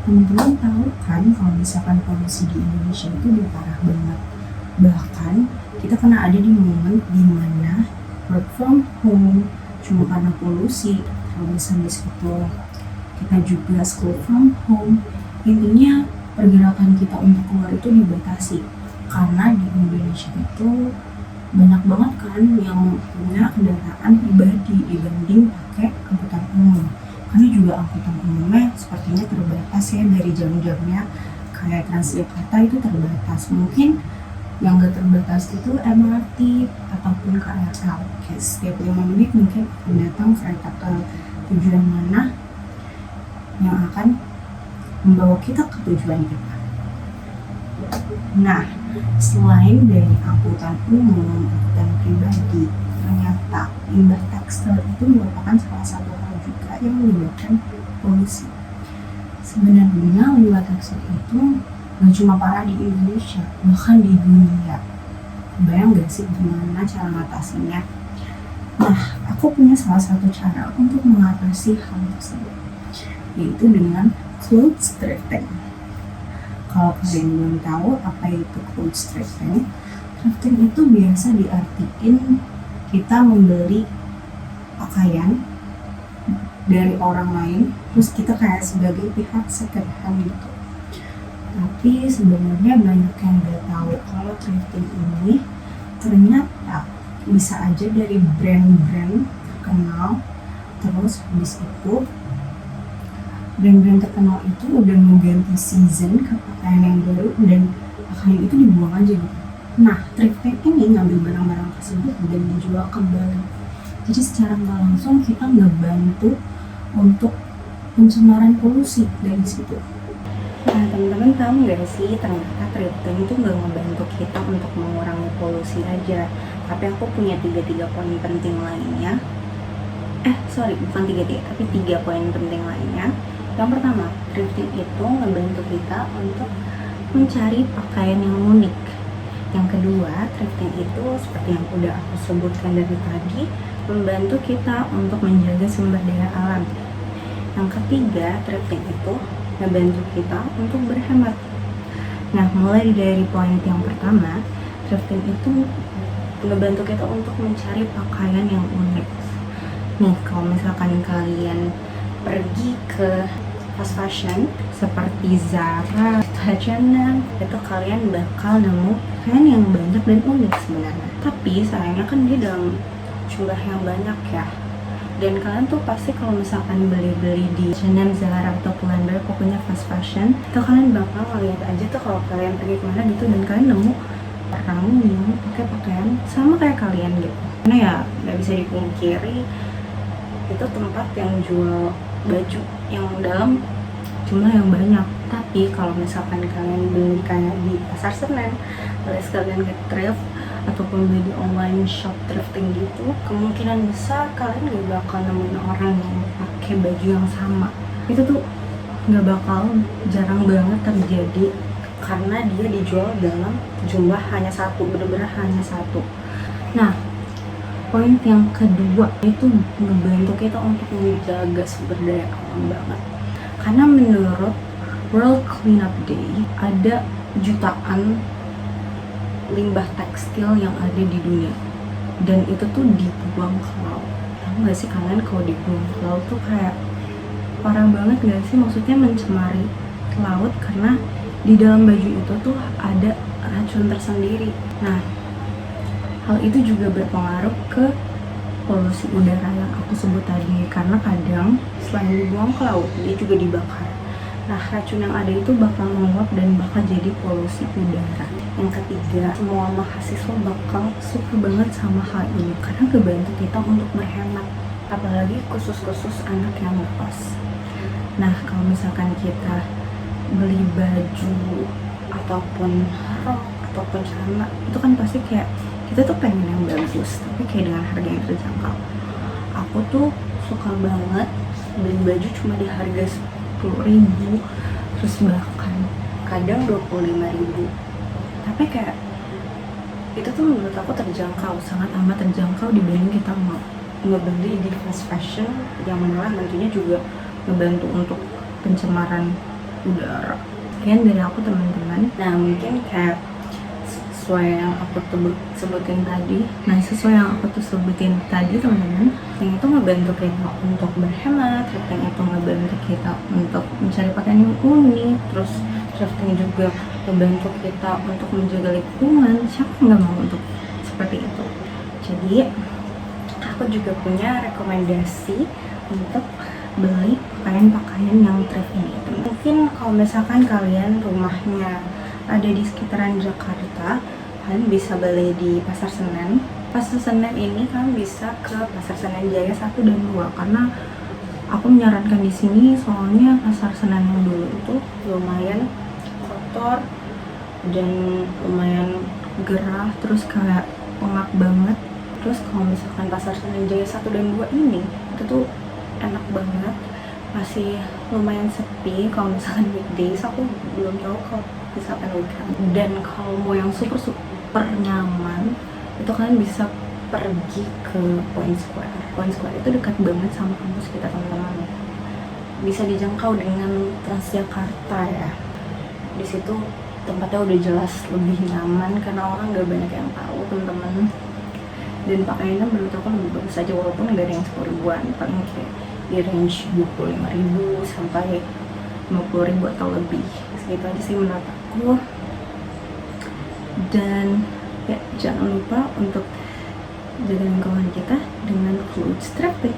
Teman-teman tahu kan kalau misalkan polusi di Indonesia itu udah parah banget. Bahkan kita pernah ada di momen dimana work from home cuma karena polusi. Kalau misalnya itu kita juga school from home, intinya pergerakan kita untuk keluar itu dibatasi. Karena di Indonesia itu banyak banget kan yang punya kendaraan pribadi dibanding pakai angkutan umum. Karena juga angkutan umumnya sepertinya terbatas ya, dari jam-jamnya kayak Transjakarta itu terbatas. Mungkin yang gak terbatas itu MRT ataupun KRL, kayak setiap 5 menit mungkin datang kereta ke tujuan mana yang akan membawa kita ke tujuan kita. Nah, selain dari angkutan umum, angkutan pribadi, ternyata limbah tekstil itu merupakan salah satu hal juga yang menyebabkan polusi. Sebenarnya limbah tekstil itu gak cuma parah di Indonesia, bahkan di dunia. Bayang gak sih gimana cara mengatasinya? Nah, aku punya salah satu cara untuk mengatasi hal tersebut, yaitu dengan clothes thrifting. Kalau kalian belum tahu apa itu clothes thrifting, thrifting itu biasa diartikan kita membeli pakaian dari orang lain, terus kita kayak sebagai pihak second hand gitu. Tapi sebenarnya banyak yang gak tahu kalau thrifting ini ternyata bisa aja dari brand-brand terkenal. Terus habis itu brand-brand terkenal itu udah mengganti season ke pakaian yang baru dan pakaian itu dibuang aja gitu. Nah, thrifting ini ngambil barang-barang tersebut dan dijual kembali. Jadi secara nggak langsung kita nggak bantu untuk pencemaran polusi dari situ. Nah, teman-teman tahu nggak sih, ternyata thrifting itu nggak ngebantu kita untuk mengurangi polusi aja, tapi aku punya 3 poin penting lainnya. Bukan 3, tapi 3 poin penting lainnya. Yang pertama, thrifting itu ngebantu kita untuk mencari pakaian yang unik. Yang kedua, thrifting itu seperti yang udah aku sebutkan dari tadi, membantu kita untuk menjaga sumber daya alam. Yang ketiga, thrifting itu ngebantu kita untuk berhemat. Nah, mulai dari poin yang pertama, thrifting itu ngebantu kita untuk mencari pakaian yang unik. Nih, kalau misalkan kalian pergi ke fast fashion seperti Zara, H&M, itu kalian bakal nemu pakaian yang banyak dan unik sebenarnya. Tapi sayangnya kan dia dalam jumlah yang banyak ya. Dan kalian tuh pasti kalau misalkan beli-beli di H&M, Zara, atau Pull&Bear, pokoknya fast fashion, itu kalian bakal ngeliat aja tuh kalau kalian pergi kemana gitu dan kalian nemu orang yang pakai pakaian sama kayak kalian gitu. Karena ya nggak bisa dipungkiri, itu tempat yang jual baju yang dalam jumlah yang banyak. Tapi kalau misalkan kalian beli kayak di pasar Senen, alias kalian ke thrift ataupun beli di online shop thrifting gitu, kemungkinan besar kalian gak bakal nemuin orang yang pakai baju yang sama. Itu tuh gak bakal, jarang banget terjadi, karena dia dijual dalam jumlah hanya satu, bener-bener hanya satu. Nah, poin yang kedua itu ngebantu kita untuk menjaga sumber daya alam banget. Karena menurut World Cleanup Day ada jutaan limbah tekstil yang ada di dunia dan itu tuh dibuang ke laut. Tahu nggak sih kalian kalau dibuang ke laut tuh kayak parah banget nggak sih? Maksudnya mencemari laut karena di dalam baju itu tuh ada racun tersendiri. Nah, hal itu juga berpengaruh ke polusi udara yang aku sebut tadi, karena kadang selain dibuang ke laut, dia juga dibakar. Nah, racun yang ada itu bakal menguap dan bakal jadi polusi udara. Yang ketiga, semua mahasiswa bakal suka banget sama hal ini karena kebantu kita untuk berhemat, apalagi khusus anak yang ngekos. Nah, kalau misalkan kita beli baju ataupun rok ataupun celana, itu kan pasti kayak kita tuh pengen yang bagus, tapi kayak dengan harga yang terjangkau. Aku tuh suka banget beli baju cuma di harga 10.000, terus bahkan kadang 25.000. Tapi kayak itu tuh menurut aku terjangkau, sangat amat terjangkau dibanding kita mau ngebeli di fast fashion yang malah nantinya juga ngebantu untuk pencemaran udara. Sekian dari aku teman-teman. Nah mungkin kayak sesuai yang aku sebutin tadi. Nah sesuai yang aku sebutin tadi teman-teman, yang itu ngebantu kita untuk berhemat, thrifting itu ngebantu kita untuk mencari pakaian yang unik, terus thrifting juga ngebantu kita untuk menjaga lingkungan. Siapa nggak mau untuk seperti itu? Jadi aku juga punya rekomendasi untuk beli pakaian-pakaian yang thrift ini. Mungkin kalau misalkan kalian rumahnya ada di sekitaran Jakarta, kalian bisa beli di Pasar Senen. Pasar Senen ini kalian bisa ke Pasar Senen Jaya 1 dan 2 karena aku menyarankan di sini soalnya Pasar Senen yang dulu itu lumayan kotor dan lumayan gerah, terus kayak pengap banget. Terus kalau misalkan Pasar Senen Jaya 1 dan 2 ini itu tuh enak banget, masih lumayan sepi. Kalau misalkan weekdays aku belum tahu kalau misalkan weekend. Dan kalau mau yang super nyaman itu kalian bisa pergi ke Point Square. Point Square itu dekat banget sama kampus kita teman-teman, bisa dijangkau dengan Transjakarta ya. Di situ tempatnya udah jelas lebih nyaman karena orang gak banyak yang tahu teman-teman. Dan pakaiannya menurut aku lebih bagus aja, walaupun gak ada yang 10 ribuan, paling kayak di range 25.000 sampai 50.000 atau lebih. Segitu aja sih menurut aku. Dan ya jangan lupa untuk jaga lingkungan kita dengan clothes thrifting.